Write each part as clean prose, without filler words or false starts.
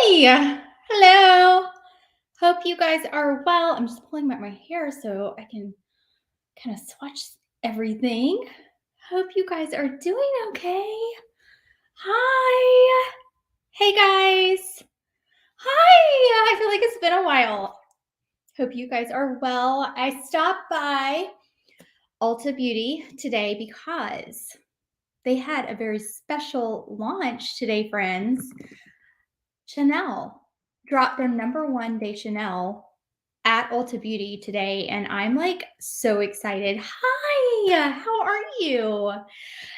Hi. Hello. Hope you guys are well. I'm just pulling back my hair so I can kind of swatch everything. Hope you guys are doing okay. Hi. Hey guys. Hi. I feel like it's been a while. Hope you guys are well. I stopped by Ulta Beauty today because they had a very special launch today, friends. Chanel dropped their #1 de Chanel at Ulta Beauty today, and I'm like so excited. Hi, how are you?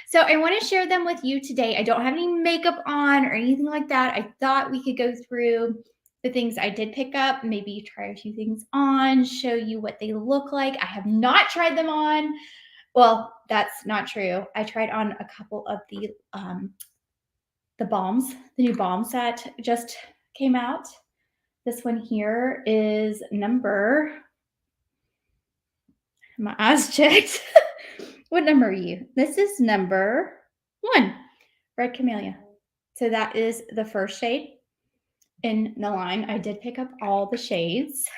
So I want to share them with you today. I don't have any makeup on or anything like that. I thought we could go through the things I did pick up, maybe try a few things on, show you what they look like. I have not tried them on. Well, that's not true. I tried on a couple of the balms, the new balms that just came out. This one here is my eyes checked. What number are you? This is number 1, Red Camellia. So that is the first shade in the line. I did pick up all the shades.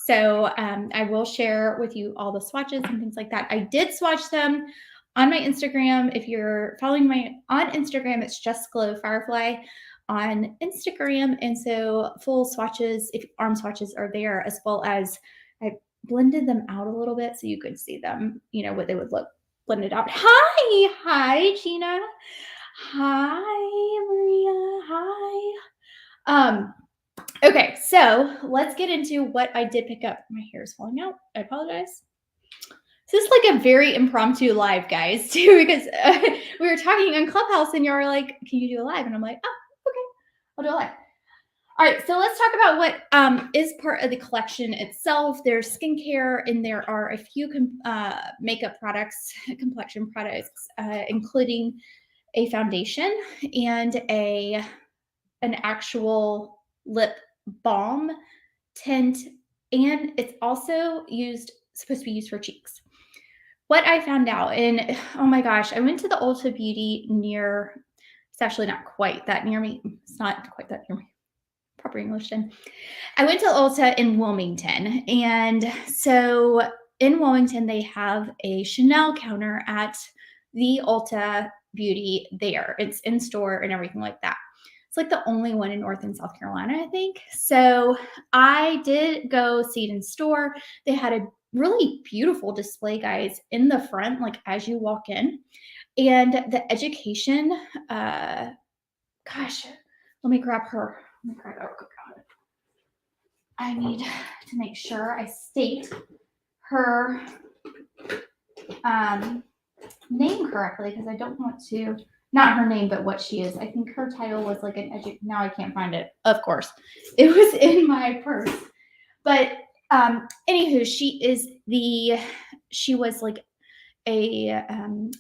So I will share with you all the swatches and things like that. I did swatch them on my Instagram. If you're following me on Instagram, it's justglowfirefly on Instagram. And so full swatches, if arm swatches are there, as well as I blended them out a little bit so you could see them, what they would look blended out. Hi, Gina. Hi, Maria. Hi. Okay, so let's get into what I did pick up. My hair is falling out. I apologize. This is like a very impromptu live, guys, too, because we were talking on Clubhouse and you were like, can you do a live? And I'm like, oh, okay, I'll do a live. All right, so let's talk about what is part of the collection itself. There's skincare, and there are a few makeup products, complexion products, including a foundation and an actual lip balm tint, and it's also supposed to be used for cheeks. What I found out, and oh my gosh, I went to the Ulta Beauty it's actually not quite that near me. It's not quite that near me. Proper English then. I went to Ulta in Wilmington, and so in Wilmington they have a Chanel counter at the Ulta Beauty there. It's in store and everything like that. It's like the only one in North and South Carolina, I think. So I did go see it in store. They had a really beautiful display, guys, in the front, like as you walk in. And the education, gosh, let me grab her. Let me grab her. Oh, God. I need to make sure I state her name correctly because I don't want to, not her name, but what she is. I think her title was like now I can't find it. Of course, it was in my purse. But anywho, she was like a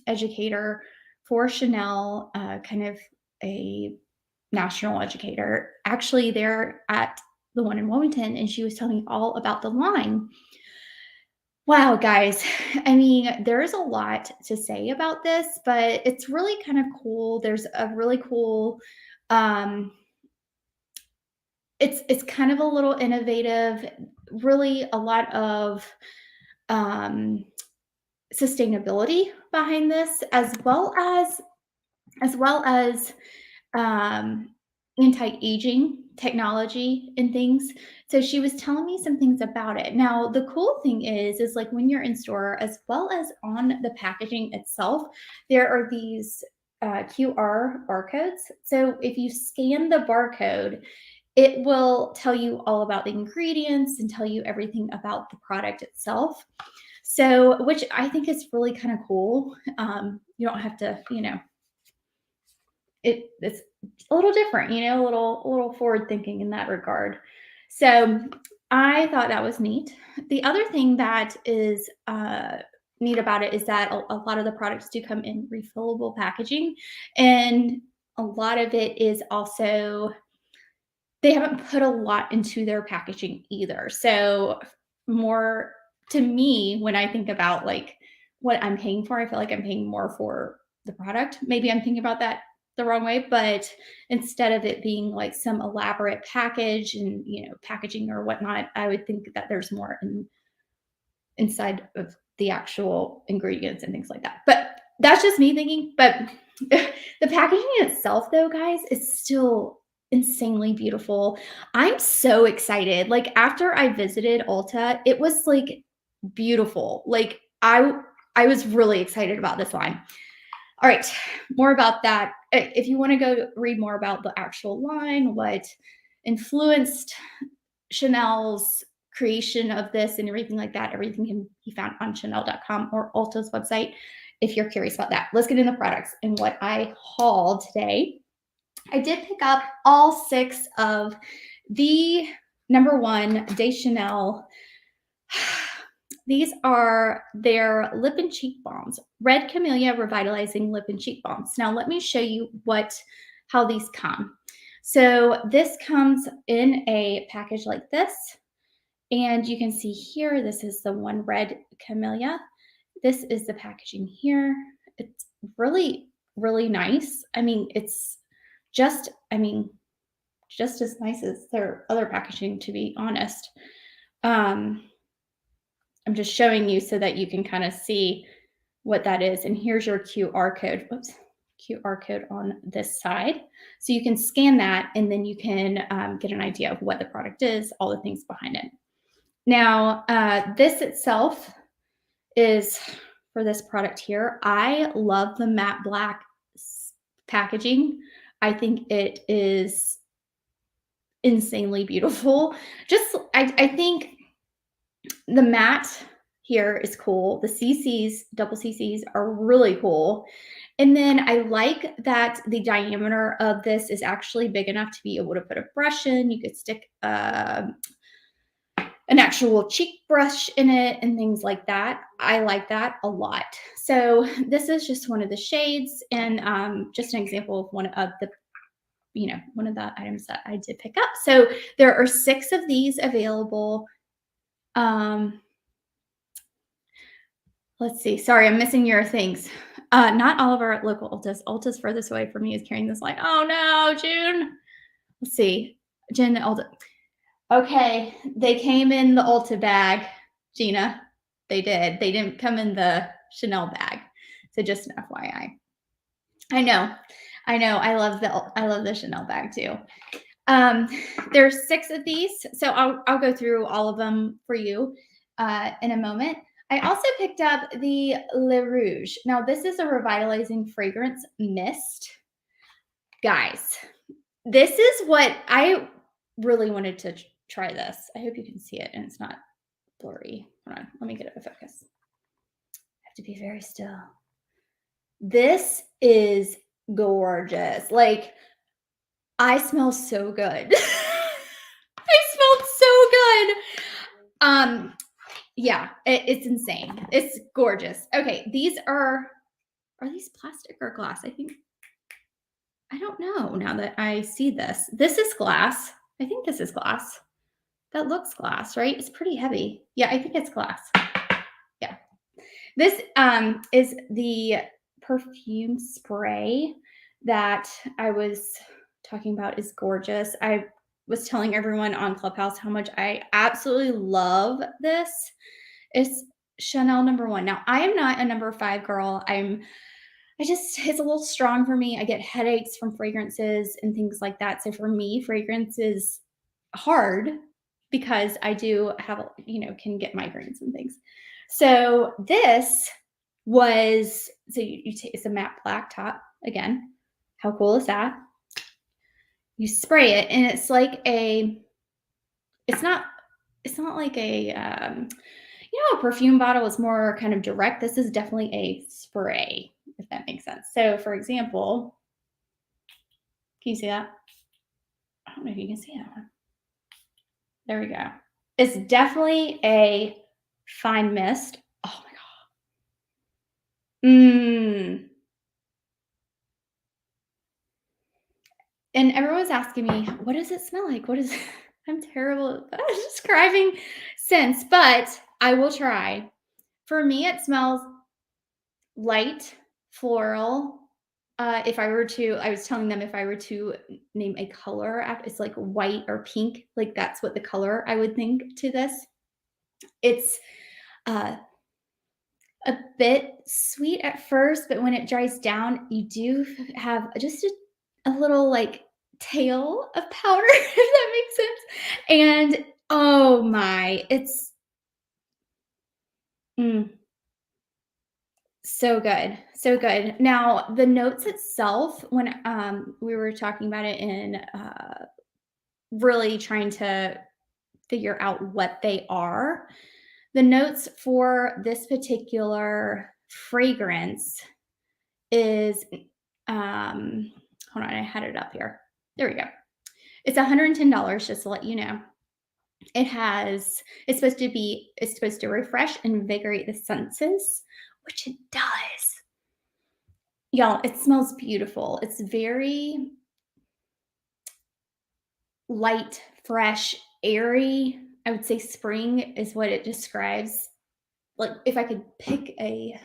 educator for Chanel, kind of a national educator, actually there at the one in Wilmington, and she was telling me all about the line. Wow, guys. I mean, there's a lot to say about this, but it's really kind of cool. There's a really cool it's kind of a little innovative, really a lot of sustainability behind this as well as anti-aging technology and things. So she was telling me some things about it. Now, the cool thing is like when you're in store, as well as on the packaging itself, there are these QR barcodes. So if you scan the barcode, it will tell you all about the ingredients and tell you everything about the product itself. So, which I think is really kind of cool. You don't have to, it's a little different, a little forward thinking in that regard. So I thought that was neat. The other thing that is neat about it is that a lot of the products do come in refillable packaging, and a lot of it is also they haven't put a lot into their packaging either. So more to me, when I think about like what I'm paying for, I feel like I'm paying more for the product. Maybe I'm thinking about that the wrong way, but instead of it being like some elaborate package and, packaging or whatnot, I would think that there's more inside of the actual ingredients and things like that. But that's just me thinking. But the packaging itself, though, guys, is still insanely beautiful. I'm so excited. Like after I visited Ulta, it was like beautiful. Like I was really excited about this line. All right, more about that. If you want to go read more about the actual line, what influenced Chanel's creation of this and everything like that, everything can be found on Chanel.com or Ulta's website if you're curious about that. Let's get into products and what I hauled today. I did pick up all 6 of the #1 De Chanel. These are their lip and cheek balms, Red Camellia Revitalizing Lip and Cheek Balms. Now, let me show you how these come. So this comes in a package like this. And you can see here, this is the one Red Camellia. This is the packaging here. It's really, really nice. I mean, it's just as nice as their other packaging, to be honest. I'm just showing you so that you can kind of see what that is. And here's your QR code. Oops, QR code on this side. So you can scan that and then you can get an idea of what the product is, all the things behind it. Now, this itself is for this product here. I love the matte black packaging. I think it is insanely beautiful. I think the matte here is cool. The CCs, double CCs are really cool. And then I like that the diameter of this is actually big enough to be able to put a brush in. You could stick an actual cheek brush in it and things like that. I like that a lot. So this is just one of the shades and just an example of one of the items that I did pick up. So there are 6 of these available. Let's see. Sorry, I'm missing your things. Not all of our local Ultas. Ulta's furthest away from me is carrying this line. Oh no, June. Let's see. Jen, Ulta. Okay, they came in the Ulta bag, Gina. They did. They didn't come in the Chanel bag. So just an FYI. I know. I love the Chanel bag too. There's 6 of these, so I'll go through all of them for you in a moment. I also picked up the Le Rouge. Now, this is a revitalizing fragrance mist. Guys, this is what I really wanted to try this. I hope you can see it and it's not blurry. Hold on, let me get it to focus. I have to be very still. This is gorgeous. Like, I smell so good. I smelled so good. Yeah, it's insane. It's gorgeous. Okay, these are these plastic or glass? I don't know now that I see this. This is glass. I think this is glass. That looks glass, right? It's pretty heavy. Yeah, I think it's glass. Yeah. This is the perfume spray that I was talking about is gorgeous. I was telling everyone on Clubhouse how much I absolutely love this. It's Chanel #1. Now, I am not a #5 girl. It's a little strong for me. I get headaches from fragrances and things like that. So for me, fragrance is hard because I do have, can get migraines and things. So this was, it's a matte black top again. How cool is that? You spray it and it's like it's not like a, a perfume bottle is more kind of direct. This is definitely a spray, if that makes sense. So for example, can you see that? I don't know if you can see that one. There we go. It's definitely a fine mist. Oh my God. And everyone's asking me, what does it smell like? I'm terrible at describing scents, but I will try. For me, it smells light, floral, if I were to, I was telling them if I were to name a color, it's like white or pink. Like that's what the color I would think to this. It's uh, a bit sweet at first, but when it dries down, you do have just a little like tail of powder, if that makes sense. And oh my, it's mm, so good. So good. Now, the notes itself, when we were talking about it in really trying to figure out what they are, the notes for this particular fragrance is hold on, I had it up here. There we go. It's $110 just to let you know. It's supposed to refresh and invigorate the senses, which it does. Y'all, it smells beautiful. It's very light, fresh, airy. I would say spring is what it describes. Like if I could pick a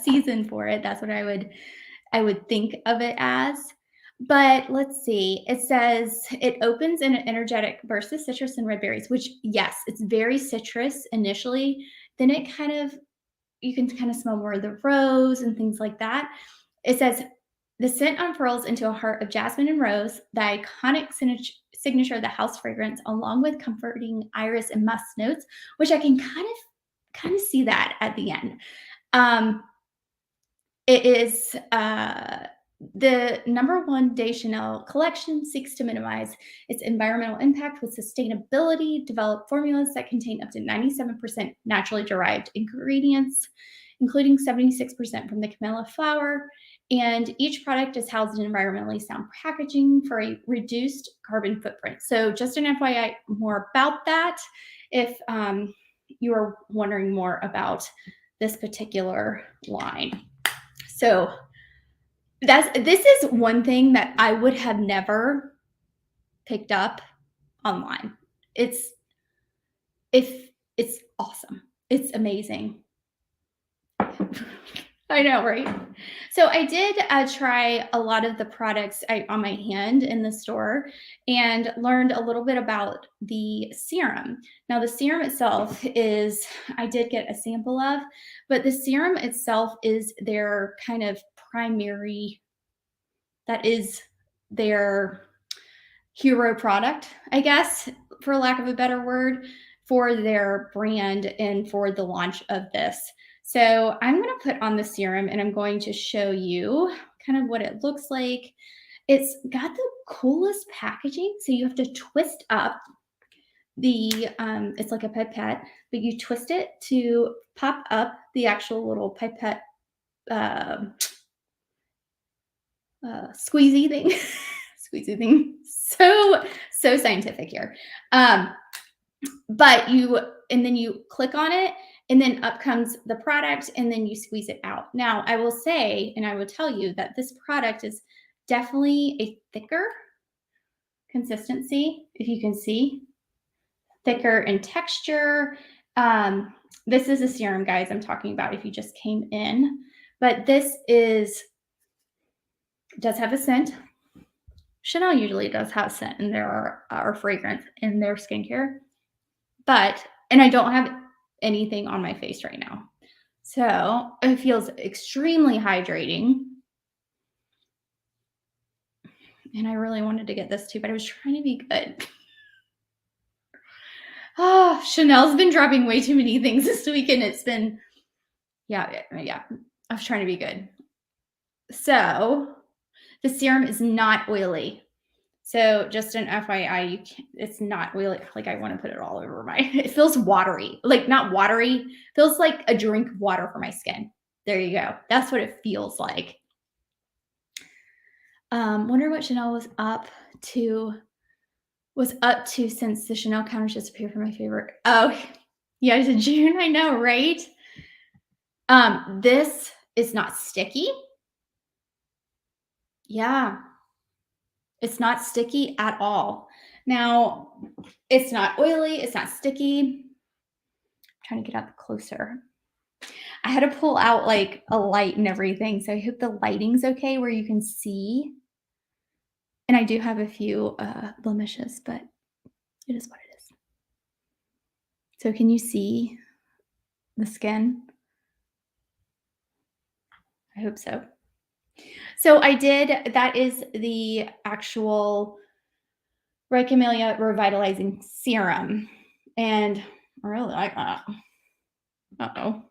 season for it, that's what I would think of it as. But let's see. It says it opens in an energetic burst of citrus and red berries, which yes, it's very citrus initially. Then it kind of you can kind of smell more of the rose and things like that. It says the scent unfurls into a heart of jasmine and rose, the iconic signature of the house fragrance, along with comforting iris and musk notes, which I can kind of see that at the end. Um, it is the number one Day Chanel collection seeks to minimize its environmental impact with sustainability, develop formulas that contain up to 97% naturally derived ingredients, including 76% from the camellia flower. And each product is housed in environmentally sound packaging for a reduced carbon footprint. So, just an FYI more about that if you are wondering more about this particular line. So, this is one thing that I would have never picked up online. It's if it's awesome. It's amazing. I know, right? So I did try a lot of the products on my hand in the store and learned a little bit about the serum. Now, the serum itself is, I did get a sample of, but the serum itself is their kind of primary, that is their hero product, I guess, for lack of a better word, for their brand and for the launch of this. So I'm going to put on the serum and I'm going to show you kind of what it looks like. It's got the coolest packaging. So you have to twist up it's like a pipette, but you twist it to pop up the actual little pipette uh, squeezy thing. Squeezy thing. So scientific here. But and then you click on it and then up comes the product and then you squeeze it out. Now, I will say, and I will tell you that this product is definitely a thicker consistency, if you can see, thicker in texture. This is a serum, guys, I'm talking about if you just came in, but this does have a scent. Chanel usually does have scent in their or fragrance in their skincare, and I don't have anything on my face right now. So it feels extremely hydrating. And I really wanted to get this too, but I was trying to be good. Oh, Chanel's been dropping way too many things this week, and it's been, yeah. I was trying to be good. So the serum is not oily. So just an FYI, it's not oily. Like I want to put it all over it feels watery, like not watery, feels like a drink of water for my skin. There you go. That's what it feels like. Wonder what Chanel was up to since the Chanel counters disappeared from my favorite. Oh, yeah, it's in June. I know, right? This is not sticky. Yeah, it's not sticky at all. Now, it's not oily. It's not sticky. I'm trying to get up closer. I had to pull out like a light and everything. So I hope the lighting's okay where you can see. And I do have a few blemishes, but it is what it is. So can you see the skin? I hope so. So I did, that is the actual Red Camellia Revitalizing Serum. And I really like that. Uh-oh.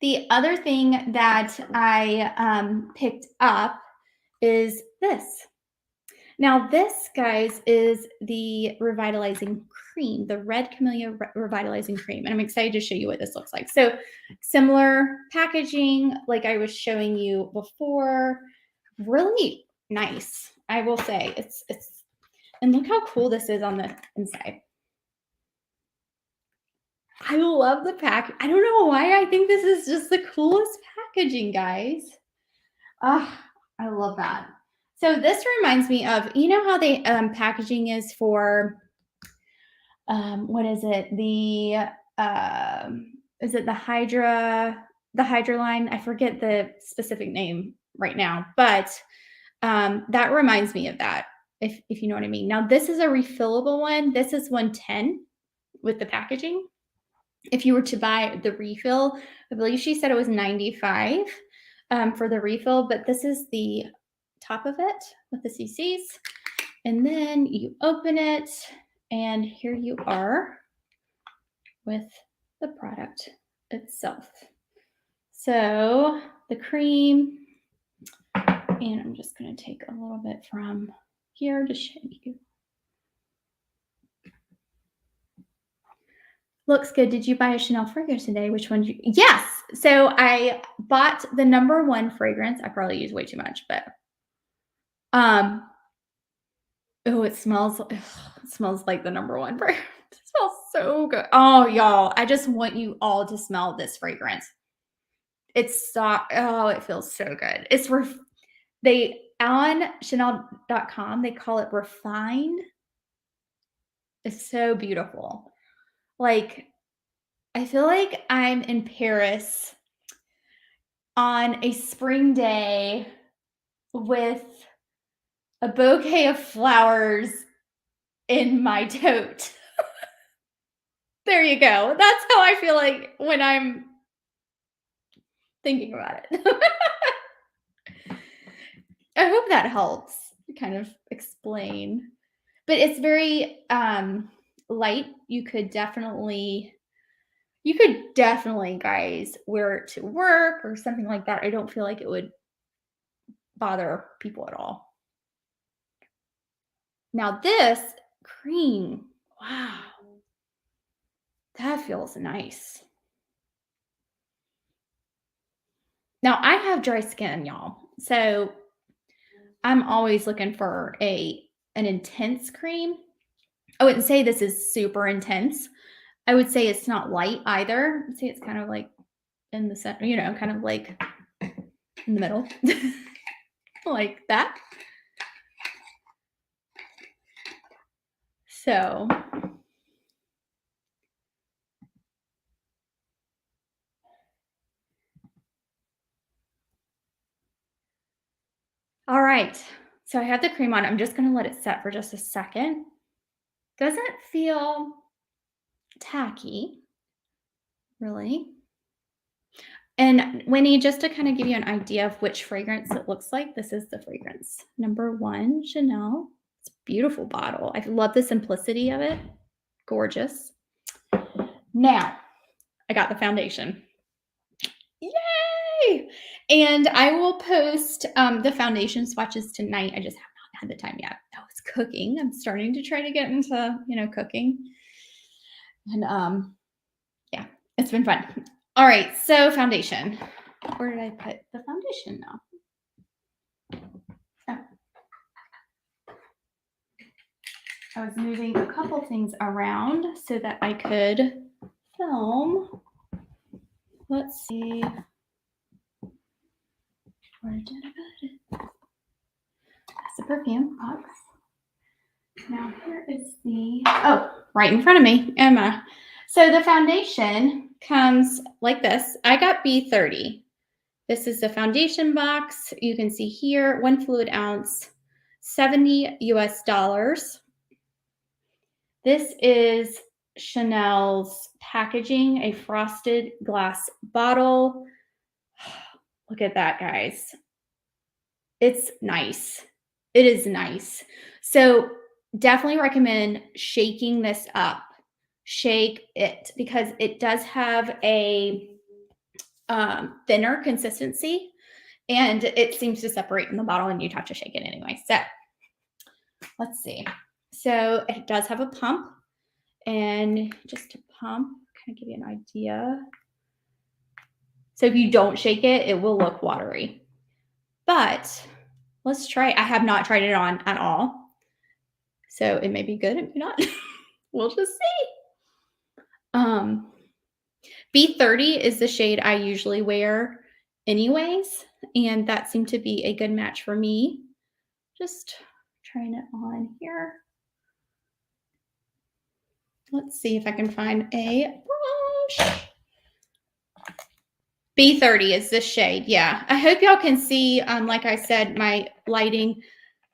The other thing that I picked up is this. Now this, guys, is the Revitalizing Cream, the Red Camellia Revitalizing Cream. And I'm excited to show you what this looks like. So similar packaging like I was showing you before. Really nice, I will say. It's and look how cool this is on the inside. I love the pack. I don't know why I think this is just the coolest packaging, guys. Ah, I love that. So this reminds me of, you know how the packaging is for, what is it? Is it the Hydra line? I forget the specific name right now, but that reminds me of that, if you know what I mean. Now this is a refillable one. This is 110 with the packaging. If you were to buy the refill, I believe she said it was 95 for the refill, but this is the top of it with the CCs. And then you open it, and here you are with the product itself. So the cream, and I'm just going to take a little bit from here to show you. Looks good. Did you buy a Chanel fragrance today? Which one did you? Yes. So I bought the #1 fragrance. I probably use way too much, but oh, it smells like the #1 fragrance. It smells so good. Oh, y'all, I just want you all to smell this fragrance. It's so, oh, it feels so good. It's they on Chanel.com, they call it refined. It's so beautiful. Like, I feel like I'm in Paris on a spring day with a bouquet of flowers in my tote. There you go. That's how I feel like when I'm thinking about it. I hope that helps kind of explain. But it's very light. You could definitely, guys, wear it to work or something like that. I don't feel like it would bother people at all. Now this cream, wow, that feels nice. Now I have dry skin, y'all. So I'm always looking for an intense cream. I wouldn't say this is super intense. I would say it's not light either. I'd say it's kind of like in the center, kind of like in the middle, like that. So all right. So I have the cream on. I'm just going to let it set for just a second. Doesn't feel tacky, really. And Winnie, just to kind of give you an idea of which fragrance it looks like, this is the fragrance. #1, Chanel. It's a beautiful bottle. I love the simplicity of it. Gorgeous. Now, I got the foundation. Yay! And I will post the foundation swatches tonight. I just have not had the time yet. I was cooking. I'm starting to try to get into, cooking. And yeah, it's been fun. All right, so foundation. Where did I put the foundation now? Oh. I was moving a couple things around so that I could film. Let's see. Where did I put it? That's the perfume box. Now here is the, right in front of me, Emma. So the foundation, comes like this. I got B30. This is the foundation box. You can see here, 1 fluid ounce, $70 US. This is Chanel's packaging, a frosted glass bottle. Look at that, guys. It's nice. It is nice. So definitely recommend shaking this up. Shake it because it does have a thinner consistency and it seems to separate in the bottle and you'd have to shake it anyway. So let's see. So it does have a pump, and just to pump, kind of give you an idea. So if you don't shake it, it will look watery. But let's try it. I have not tried it on at all. So it may be good, it may not. We'll just see. B30 is the shade I usually wear anyways, and that seemed to be a good match for me. Just trying it on here. Let's see if I can find a brush. B30 is this shade. Yeah, I hope y'all can see, like I said, my lighting.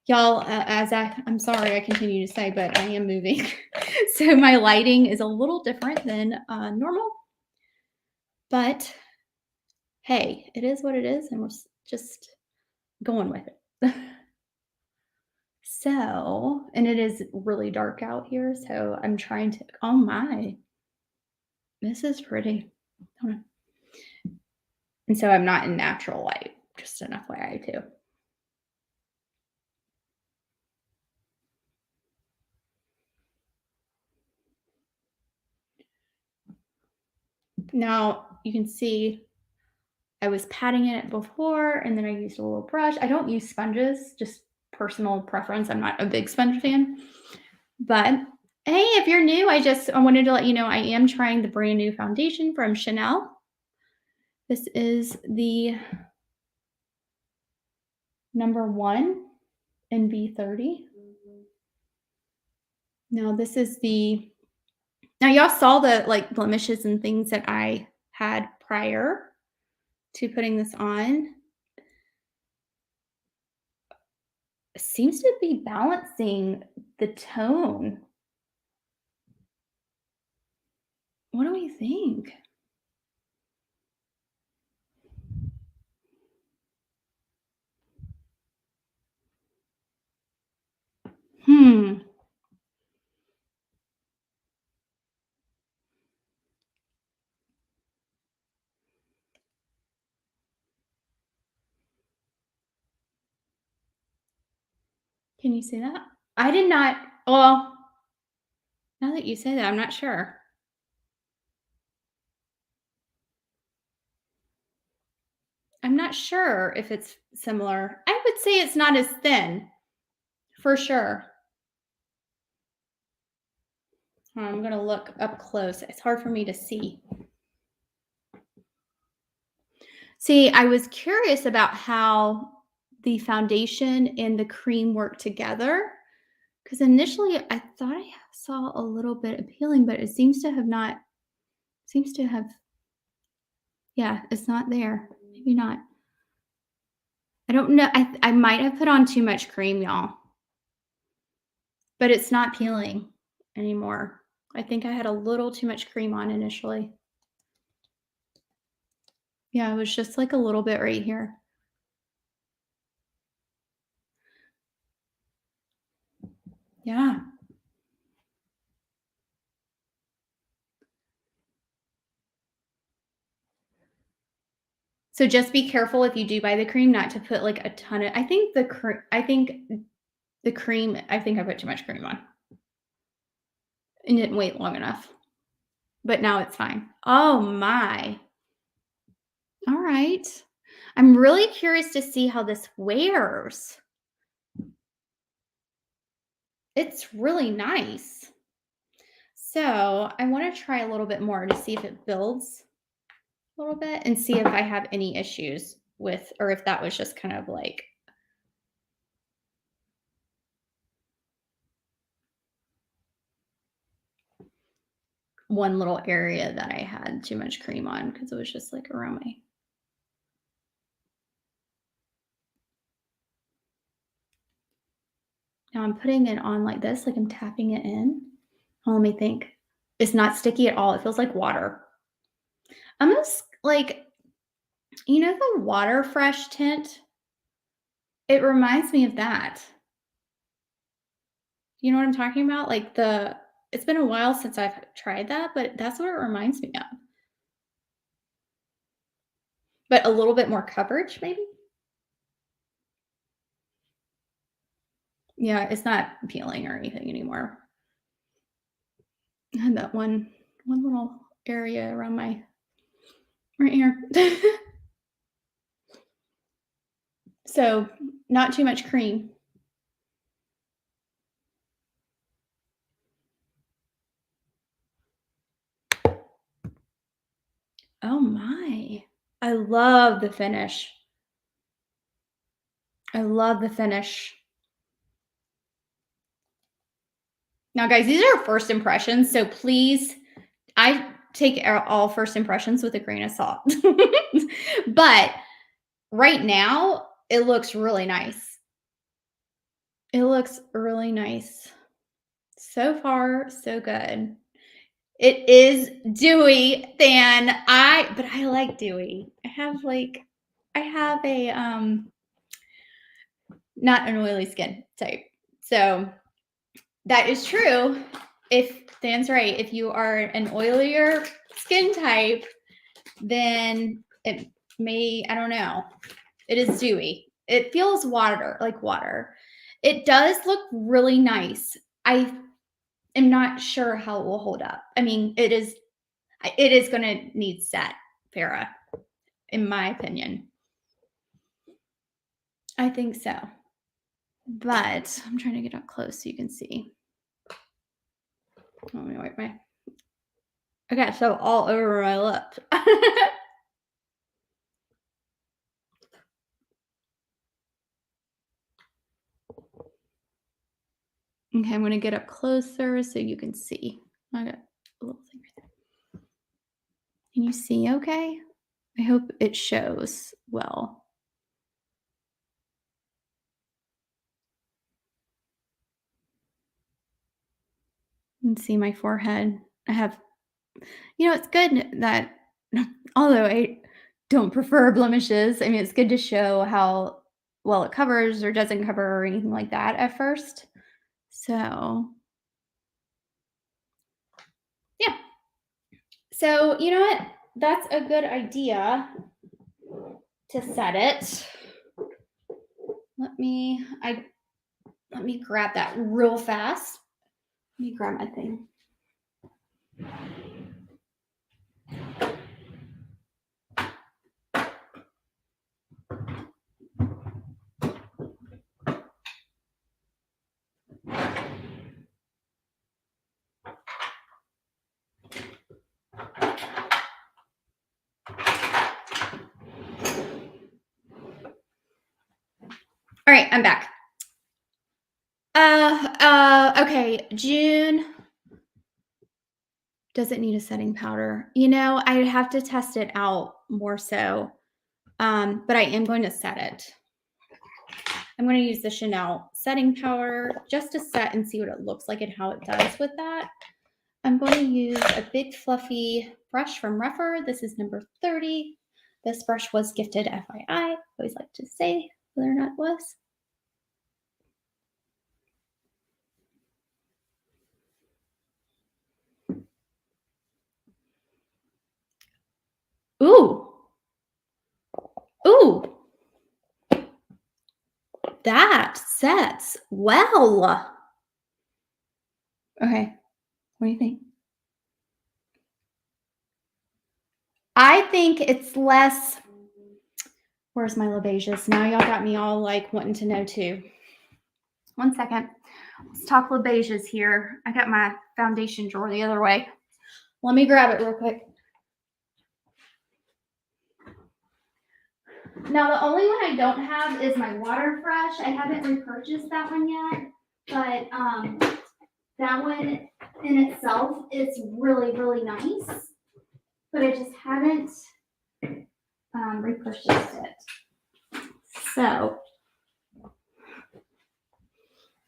Y'all, I'm sorry I continue to say, but I am moving. So my lighting is a little different than normal. But hey, it is what it is, and we're just going with it. So, and it is really dark out here, so I'm trying to, oh my, this is pretty. And so I'm not in natural light, just an FYI too. Now you can see I was patting it before and then I used a little brush. I don't use sponges, just personal preference. I'm not a big sponge fan. But hey, if you're new, I wanted to let you know I am trying the brand new foundation from Chanel. This is the #1 in B30. Now this is now y'all saw the like blemishes and things that I had prior to putting this on. It seems to be balancing the tone. What do we think? Can you see that? I did not, well, now that you say that, I'm not sure. I'm not sure if it's similar. I would say it's not as thin, for sure. I'm going to look up close. It's hard for me to see. See, I was curious about how the foundation and the cream work together, because initially I thought I saw a little bit appealing, but it seems to have, yeah, it's not there. Maybe not. I don't know. I might have put on too much cream, y'all, but it's not peeling anymore. I think I had a little too much cream on initially. Yeah, it was just like a little bit right here. Yeah. So just be careful if you do buy the cream not to put like a ton of, I think I put too much cream on and didn't wait long enough. But now it's fine. Oh my. All right. I'm really curious to see how this wears. It's really nice. So I want to try a little bit more to see if it builds a little bit and see if I have any issues with, or if that was just kind of like, one little area that I had too much cream on because it was just like around my. Now I'm putting it on like this, like I'm tapping it in. Oh, let me think. It's not sticky at all. It feels like water. Almost like, you know, the water fresh tint? It reminds me of that. You know what I'm talking about? Like it's been a while since I've tried that, but that's what it reminds me of. But a little bit more coverage, maybe? Yeah, it's not peeling or anything anymore. I had that one little area around my right here. So, not too much cream. Oh my. I love the finish. I love the finish. Now, guys, these are first impressions, so please, I take all first impressions with a grain of salt. But right now, it looks really nice. It looks really nice. So far, so good. It is dewy but I like dewy. I have a not an oily skin type. So that is true. If Dan's right, if you are an oilier skin type, then it may, I don't know. It is dewy. It feels like water. It does look really nice. I am not sure how it will hold up. I mean, it is going to need set, Farrah, in my opinion. I think so. But I'm trying to get up close so you can see. Let me wipe my. I got so all over my lips. Okay, I'm going to get up closer so you can see. I got a little thing right there. Can you see okay? I hope it shows well. You can see my forehead. It's good that although I don't prefer blemishes, I mean, it's good to show how well it covers or doesn't cover or anything like that at first. So, yeah. So, you know what? That's a good idea to set it. Let me grab that real fast. Let me grab my thing. All right, I'm back. Okay, June. Does it need a setting powder? I'd have to test it out more so. But I am going to set it. I'm going to use the Chanel setting powder just to set and see what it looks like and how it does with that. I'm going to use a big fluffy brush from Rephr. This is number 30. This brush was gifted FYI. I always like to say whether or not it was. Ooh. Ooh. That sets well. Okay. What do you think? I think it's less. Where's my Beiges? Now y'all got me all like wanting to know too. One second. Let's talk Beiges here. I got my foundation drawer the other way. Let me grab it real quick. Now, the only one I don't have is my Water Fresh. I haven't repurchased that one yet, but That one in itself is really, really nice, but I just haven't repurchased it. So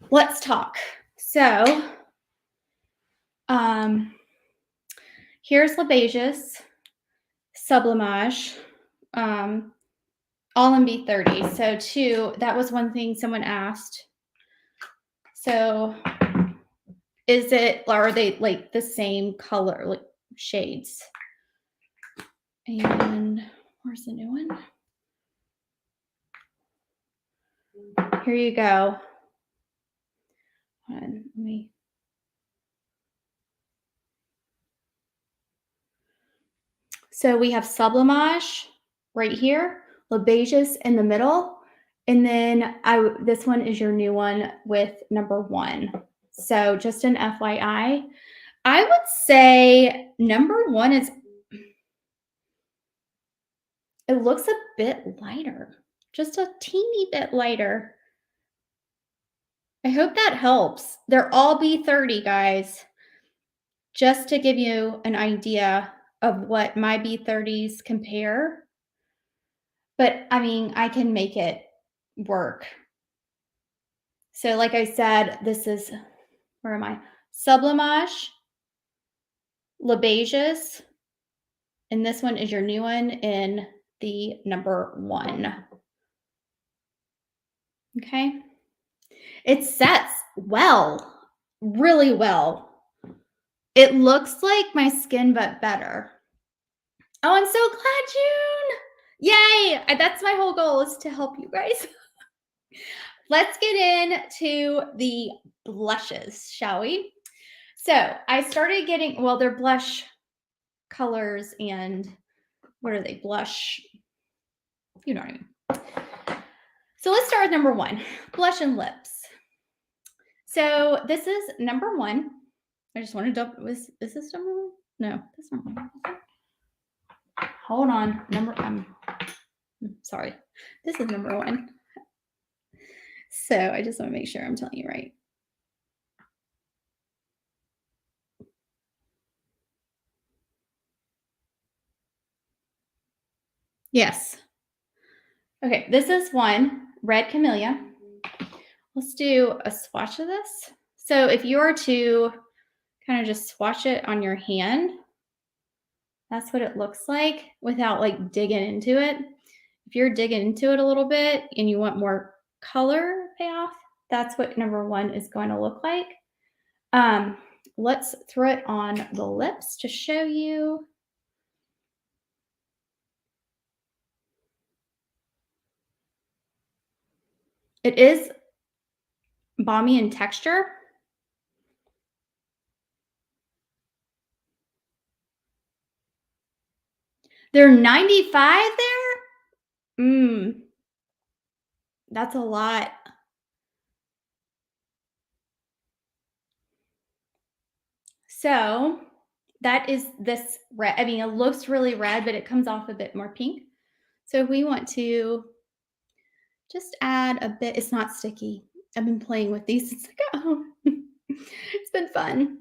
let's talk. So here's the Beige's Sublimage, all in B30. So that was one thing someone asked. So are they like the same color, like shades? And where's the new one? Here you go. Hold on, let me. So we have Sublimage right here, Le Beige's in the middle, and then this one is your new one with number 1. So just an FYI, I would say number 1 is, it looks a bit lighter, just a teeny bit lighter. I hope that helps. They're all B30, guys, just to give you an idea of what my B30s compare. But I mean, I can make it work. So like I said, this is, where am I? Sublimage, Le Beige's, and this one is your new one in the number 1. Okay. It sets well, really well. It looks like my skin, but better. Oh, I'm so glad, June. Yay. That's my whole goal, is to help you guys. Let's get into the blushes, shall we? So I started getting, well, they're blush colors, and what are they? Blush, you know what I mean. So let's start with number 1, blush and lips. So this is number 1. I just want to double, is this number 1? No, that's number 1. Hold on, sorry. This is number 1. So I just want to make sure I'm telling you right. Yes. Okay, this is 1, Red Camellia. Let's do a swatch of this. So if you were to kind of just swatch it on your hand, that's what it looks like without like digging into it. If you're digging into it a little bit and you want more color payoff, that's what number 1 is going to look like. Let's throw it on the lips to show you. It is balmy in texture. They're 95 there? That's a lot. So that is this red. I mean, it looks really red, but it comes off a bit more pink. So if we want to just add a bit, it's not sticky. I've been playing with these since I got home. It's been fun.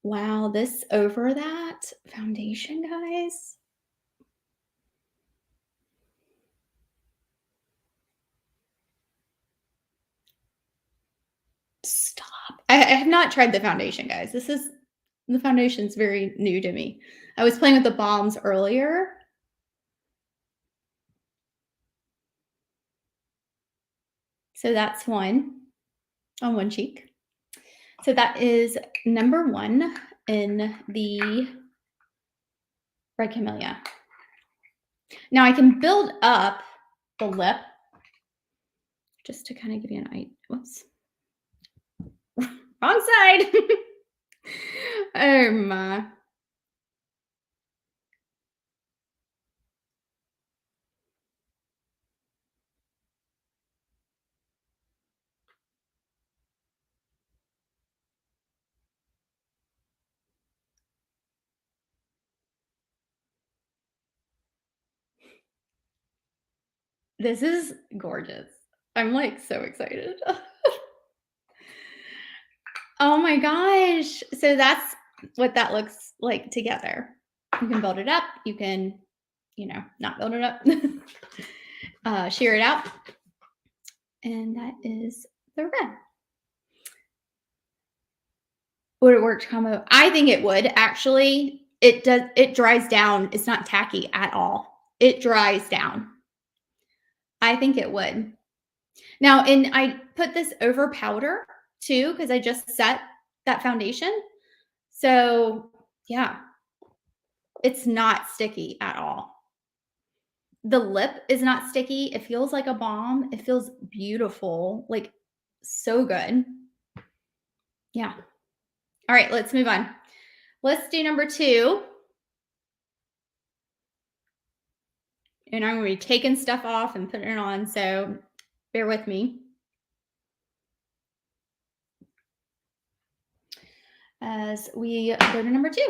Wow, this over that foundation, guys. Stop. I have not tried the foundation, guys. The foundation's very new to me. I was playing with the Balms earlier. So that's 1 on one cheek. So that is number 1 in the Red Camellia. Now I can build up the lip just to kind of give you an idea. Whoops. Wrong side. This is gorgeous. I'm like so excited. Oh my gosh. So that's what that looks like together. You can build it up. You can, not build it up. Shear it out. And that is the red. Would it work combo? I think it would actually. It does. It dries down. It's not tacky at all. It dries down. I think it would. Now, and I put this over powder too because I just set that foundation. So yeah, it's not sticky at all. The lip is not sticky. It feels like a balm. It feels beautiful, like so good. Yeah. All right, let's move on. Let's do number 2. And I'm going to be taking stuff off and putting it on, so bear with me. As we go to number 2.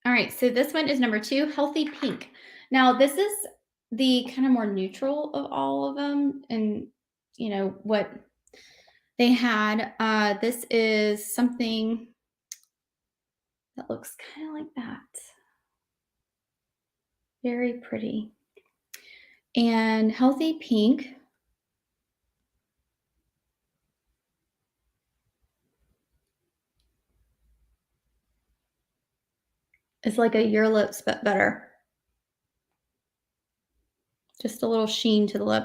All right, so this one is number 2, Healthy Pink. Now, this is the kind of more neutral of all of them, and what they had. This is something that looks kind of like that. Very pretty. And Healthy Pink is like a Your Lips, but better. Just a little sheen to the lip.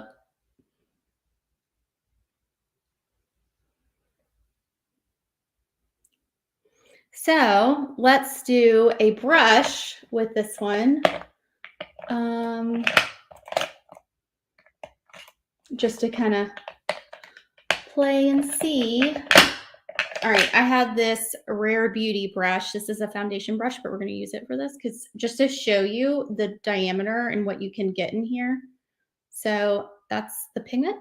So let's do a brush with this one. Just to kind of play and see. All right, I have this Rare Beauty brush. This is a foundation brush, but we're going to use it for this because just to show you the diameter and what you can get in here. So that's the pigment.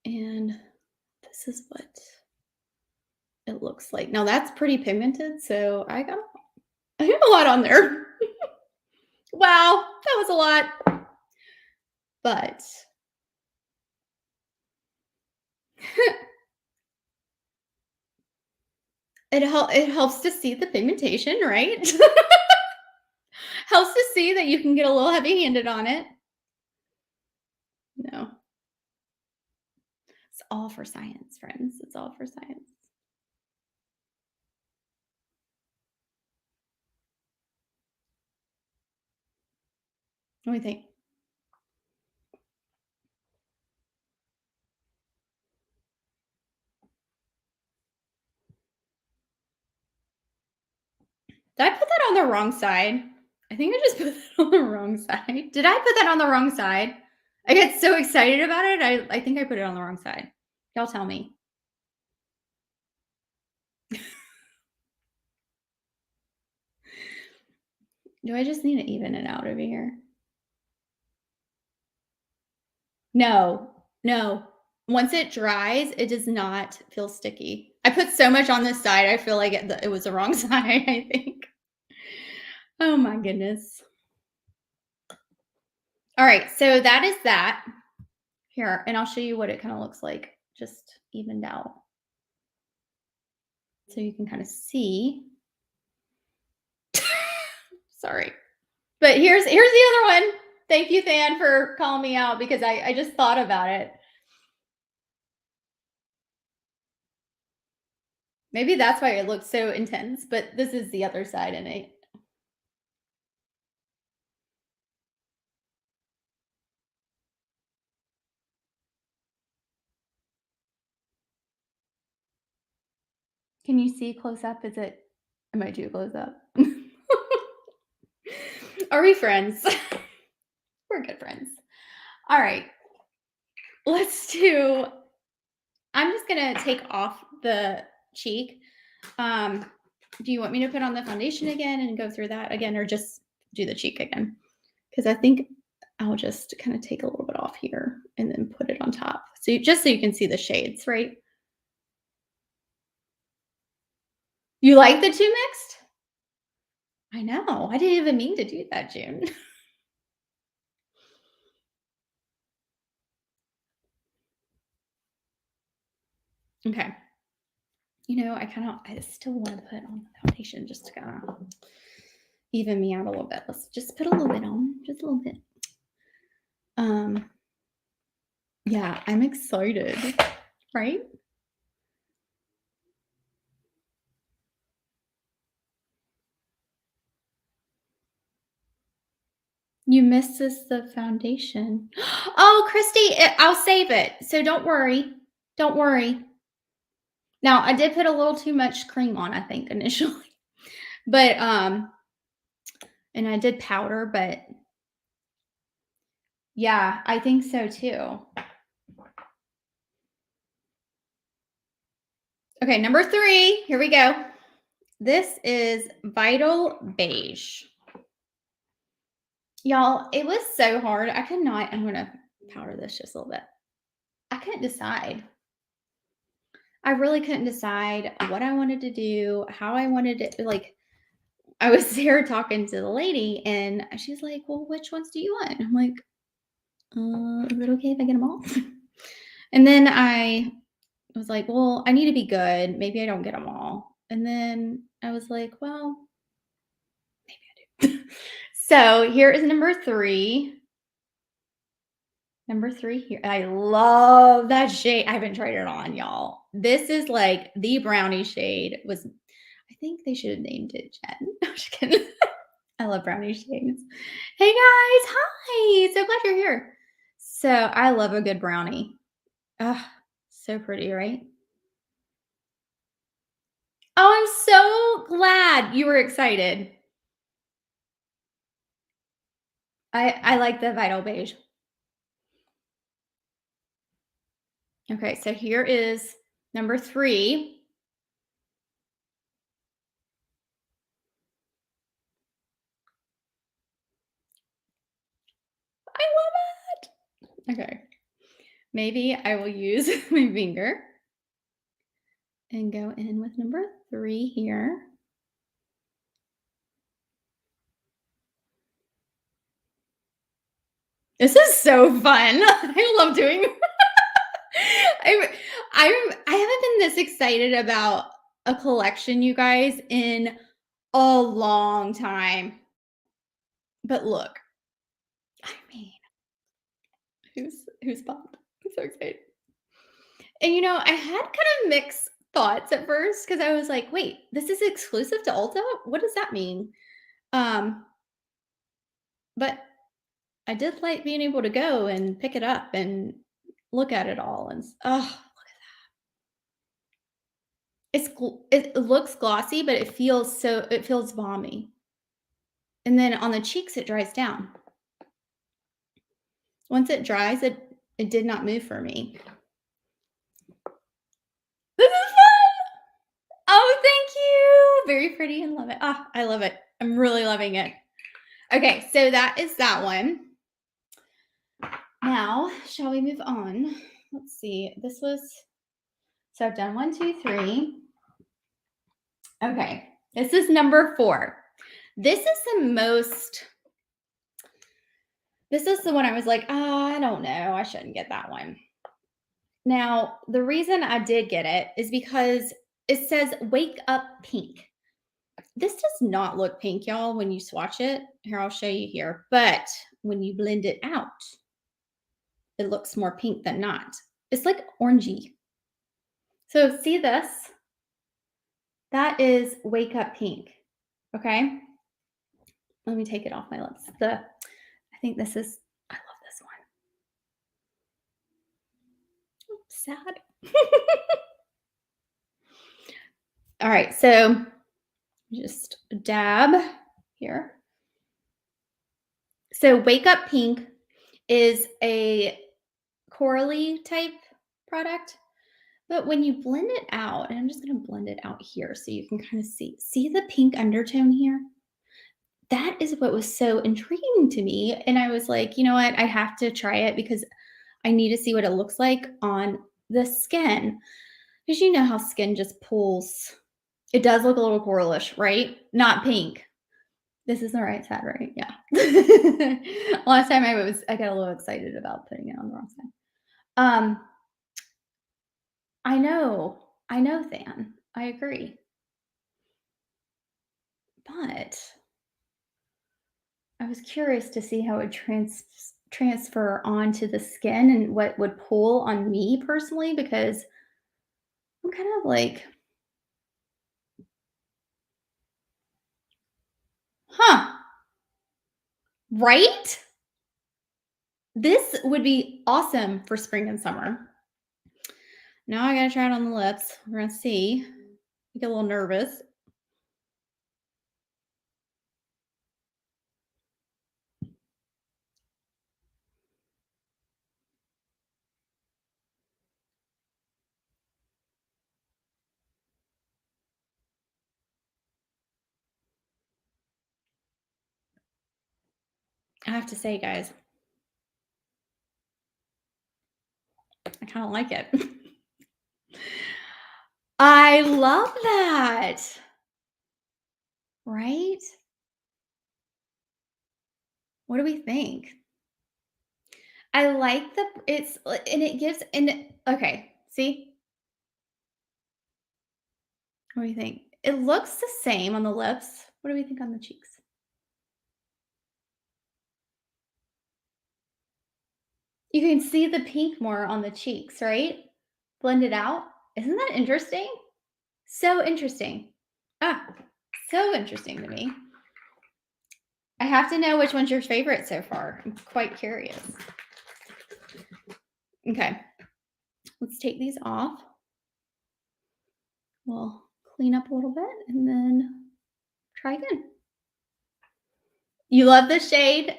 And this is what it looks like. Now that's pretty pigmented, so I got a lot on there. Wow, that was a lot. But it helps to see the pigmentation, right? Helps to see that you can get a little heavy-handed on it. No. It's all for science, friends. It's all for science. What do you think? Did I put that on the wrong side? I think I just put that on the wrong side. Did I put that on the wrong side? I get so excited about it. I think I put it on the wrong side. Y'all tell me. Do I just need to even it out over here? No, no. Once it dries, it does not feel sticky. I put so much on this side, I feel like it was the wrong side, I think. Oh my goodness. All right, so that is that. Here, and I'll show you what it kind of looks like, just evened out. So you can kind of see. Sorry. But here's the other one. Thank you, Than, for calling me out because I just thought about it. Maybe that's why it looks so intense, but this is the other side in it. Can you see close up? Am I too close up? Are we friends? We're good friends. All right. I'm just going to take off the cheek. Do you want me to put on the foundation again and go through that again, or just do the cheek again? Because I think I'll just kind of take a little bit off here and then put it on top. So just so you can see the shades, right? You like the two mixed? I know. I didn't even mean to do that, June. Okay. You know, I still want to put on the foundation just to kind of even me out a little bit. Let's just put a little bit on, just a little bit. Yeah, I'm excited, right? You missed the foundation. Oh, Christy, I'll save it. So don't worry. Don't worry. Now, I did put a little too much cream on, I think, initially. But and I did powder, but yeah, I think so too. Okay, number 3. Here we go. This is Vital Beige. Y'all, it was so hard. I could not. I'm going to powder this just a little bit. I couldn't decide. I really couldn't decide what I wanted to do, how I wanted it. Like, I was there talking to the lady, and she's like, "Well, which ones do you want?" I'm like, "Is it okay if I get them all?" And then I was like, "Well, I need to be good. Maybe I don't get them all." And then I was like, "Well, maybe I do." So here is number 3. Number 3 here. I love that shade. I haven't tried it on, y'all. This is like the brownie shade. I think they should have named it Jen. I'm just kidding. I love brownie shades. Hey guys, hi. So glad you're here. So I love a good brownie. Ah, so pretty, right? Oh, I'm so glad you were excited. I like the Vital Beige. Okay, so here is number 3. I love it. Okay. Maybe I will use my finger and go in with number 3 here. This is so fun. I love doing I'm I haven't been this excited about a collection, you guys, in a long time. But look, I mean, who's pumped? I'm so excited. And you know, I had kind of mixed thoughts at first because I was like, wait, this is exclusive to Ulta? What does that mean? Um, but I did like being able to go and pick it up and look at it all and oh, it looks glossy, but it feels balmy. And then on the cheeks, it dries down. Once it dries, it did not move for me. This is fun. Oh, thank you. Very pretty and love it. Ah, I love it. I'm really loving it. Okay, so that is that one. Now, shall we move on? Let's see. So I've done 1, 2, 3. Okay, this is number 4. This is the one I was like, oh, I don't know. I shouldn't get that one. Now, the reason I did get it is because it says Wake Up Pink. This does not look pink, y'all, when you swatch it. Here, I'll show you here. But when you blend it out, it looks more pink than not. It's like orangey. So see this? That is Wake Up Pink. Okay. Let me take it off my lips. I think this is, I love this one. Sad. All right. So just dab here. So Wake Up Pink is a corally type product. But when you blend it out, and I'm just going to blend it out here so you can kind of see the pink undertone here? That is what was so intriguing to me. And I was like, you know what? I have to try it because I need to see what it looks like on the skin. Because you know how skin just pulls. It does look a little coralish, right? Not pink. This is the right side, right? Yeah. Last time I got a little excited about putting it on the wrong side. I know. I know, Than. I agree. But I was curious to see how it transfer onto the skin and what would pull on me personally because I'm kind of like, huh, right? This would be awesome for spring and summer. Now I gotta try it on the lips. We're gonna see. I get a little nervous. I have to say, guys, I kind of like it. I love that. Right? What do we think? I like the it's and it gives and okay, see? What do you think? It looks the same on the lips. What do we think on the cheeks? You can see the pink more on the cheeks, right? Blended out. Isn't that interesting? So interesting. Ah, so interesting to me. I have to know which one's your favorite so far. I'm quite curious. Okay, let's take these off. We'll clean up a little bit and then try again. You love the shade?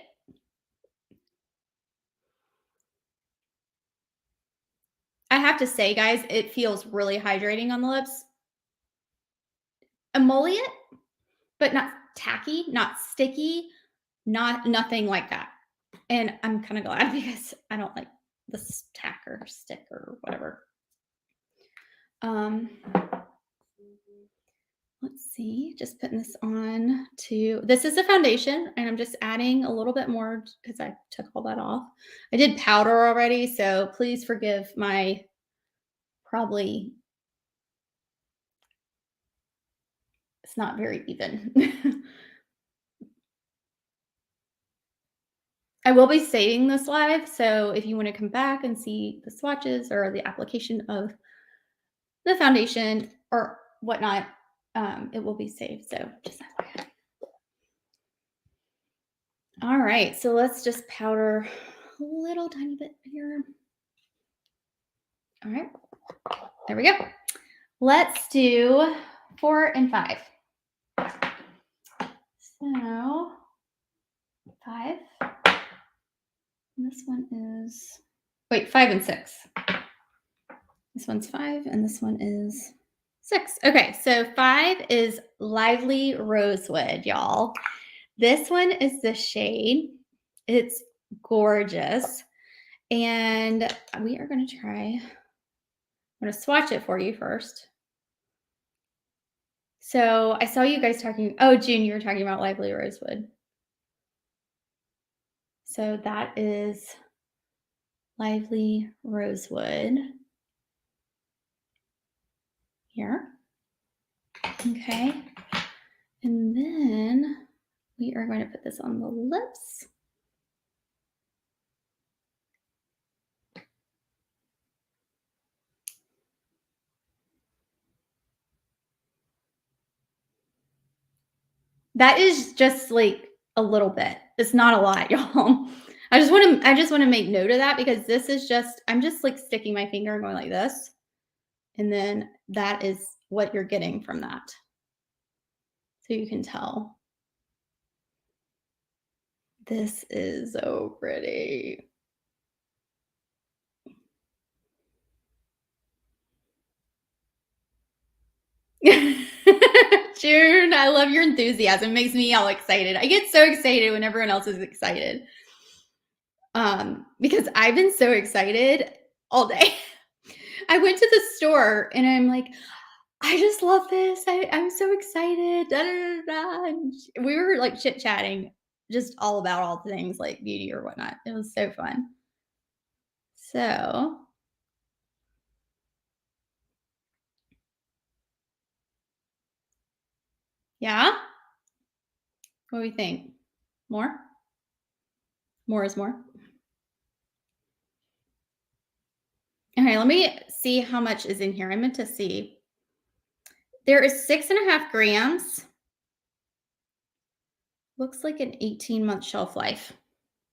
I have to say, guys, it feels really hydrating on the lips. Emollient, but not tacky, not sticky, nothing like that. And I'm kind of glad because I don't like this tack or stick or whatever. Um, let's see, just putting this on to, this is a foundation and I'm just adding a little bit more because I took all that off. I did powder already, so please forgive my probably, it's not very even. I will be saving this live, so if you want to come back and see the swatches or the application of the foundation or whatnot, it will be saved. So just FYI. All right, so let's just powder a little tiny bit here. All right, there we go. Let's do 4 and 5. So 5. And this one is, wait, 5 and 6. This one's 5 and this one is 6. Okay, so 5 is Lively Rosewood, y'all. This one is the shade. It's gorgeous. And we are going to try, I'm going to swatch it for you first. So I saw you guys talking, oh, June, you were talking about Lively Rosewood. So that is Lively Rosewood here. Okay. And then we are going to put this on the lips. That is just like a little bit. It's not a lot, y'all. I just want to make note of that because this is just, I'm just like sticking my finger and going like this. And then that is what you're getting from that. So you can tell. This is so pretty. June, I love your enthusiasm. It makes me all excited. I get so excited when everyone else is excited. Because I've been so excited all day. I went to the store and I'm like, I just love this. I'm so excited. Da, da, da, da. And we were like chit chatting just all about all things like beauty or whatnot. It was so fun. So Yeah? What do you think? More? More is more? Okay, let me see how much is in here. I meant to see. There is 6.5 grams. Looks like an 18-month shelf life.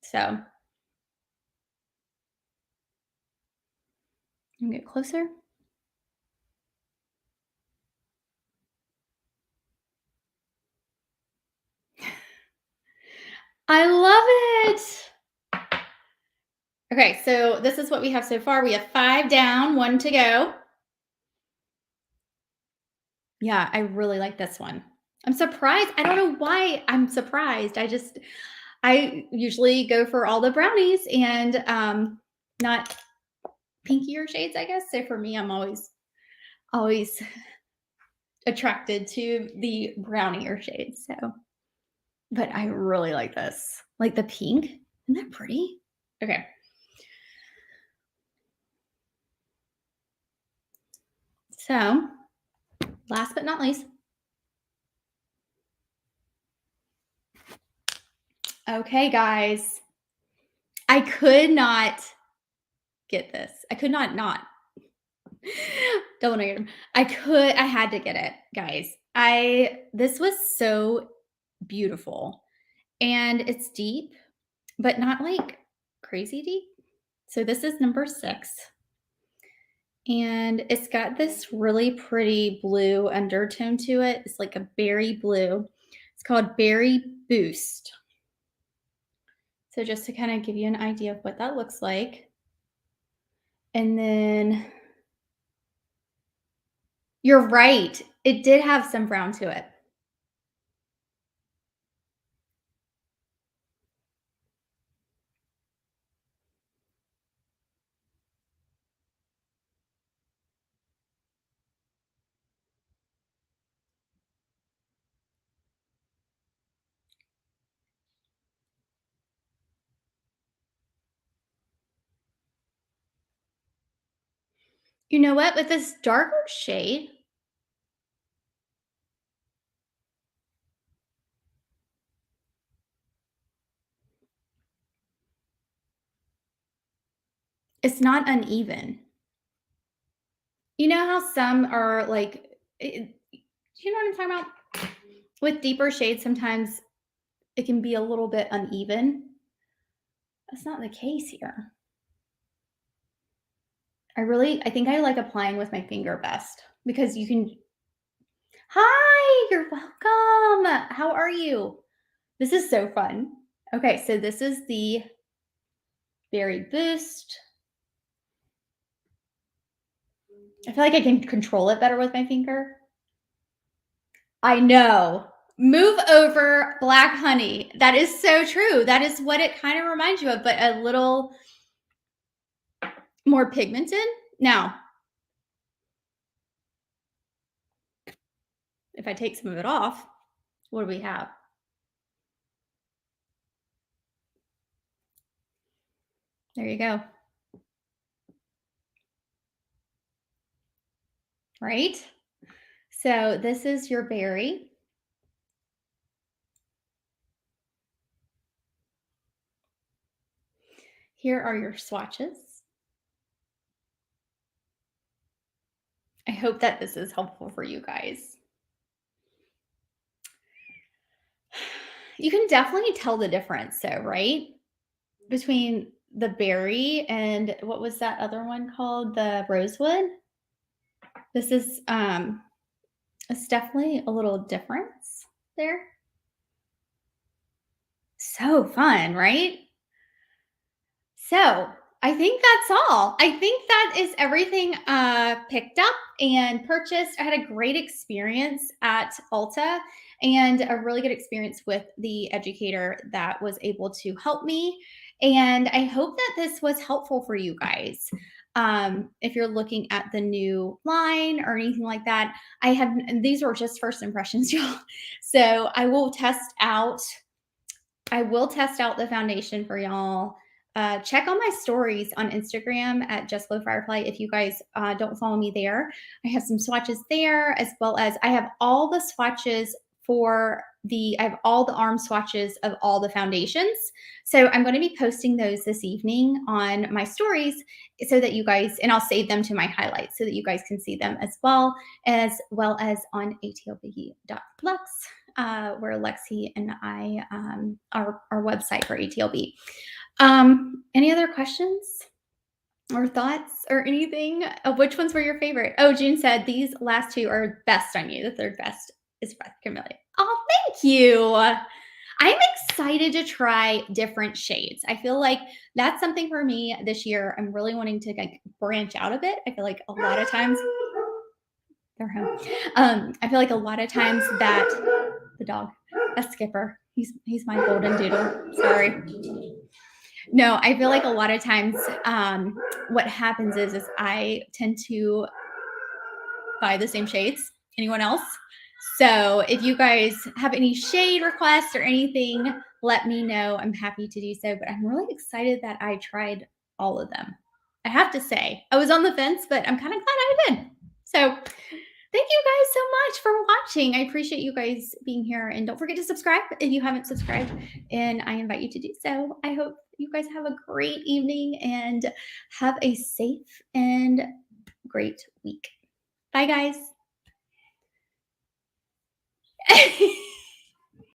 So, let me get closer. I love it. Okay, so this is what we have so far. We have 5 down, 1 to go. Yeah, I really like this one. I'm surprised. I don't know why I'm surprised. I usually go for all the brownies and not pinkier shades, I guess. So for me, I'm always attracted to the brownier shades. So, but I really like this. Like the pink. Isn't that pretty? Okay. So, last but not least. Okay, guys. I could not get this. I could not. Double negative. I had to get it, guys. This was so beautiful. And it's deep, but not like crazy deep. So this is number 6. And it's got this really pretty blue undertone to it. It's like a berry blue. It's called Berry Boost. So just to kind of give you an idea of what that looks like. And then you're right. It did have some brown to it. You know what? With this darker shade, it's not uneven. You know how some are like, you know what I'm talking about? With deeper shades, sometimes it can be a little bit uneven. That's not the case here. I think I like applying with my finger best because you can. Hi, you're welcome. How are you? This is so fun. Okay, so this is the Berry Boost. I feel like I can control it better with my finger. I know. Move over, Black Honey. That is so true. That is what it kind of reminds you of, but a little more pigmented. Now, if I take some of it off, what do we have? There you go. Right? So this is your berry. Here are your swatches. I hope that this is helpful for you guys. You can definitely tell the difference, though, right? Between the berry and what was that other one called? The Rosewood. This is it's definitely a little difference there. So fun, right? So I think that's all. I think that is everything picked up and purchased. I had a great experience at Ulta and a really good experience with the educator that was able to help me. And I hope that this was helpful for you guys. If you're looking at the new line or anything like that, these were just first impressions, y'all. So I will test out the foundation for y'all. Check on my stories on Instagram at justglowfirefly if you guys don't follow me there. I have some swatches there, as well as I have all the swatches for I have all the arm swatches of all the foundations. So I'm going to be posting those this evening on my stories so that you guys, and I'll save them to my highlights so that you guys can see them as well as on atlb.lux, where Lexi and I, our website for ATLB. Any other questions or thoughts or anything? Which ones were your favorite? Oh, June said these last two are best on you. The third best is Breath Chameleon. Oh, thank you. I'm excited to try different shades. I feel like that's something for me this year. I'm really wanting to like branch out a bit. I feel like a lot of times they're home. I feel like a lot of times that the dog, a Skipper, he's my golden doodle. Sorry. No, I feel like a lot of times what happens is I tend to buy the same shades. Anyone else? So if you guys have any shade requests or anything, let me know. I'm happy to do so. But I'm really excited that I tried all of them. I have to say, I was on the fence, but I'm kind of glad I did. So thank you guys so much for watching. I appreciate you guys being here. And don't forget to subscribe if you haven't subscribed. And I invite you to do so. I hope you guys have a great evening and have a safe and great week. Bye, guys.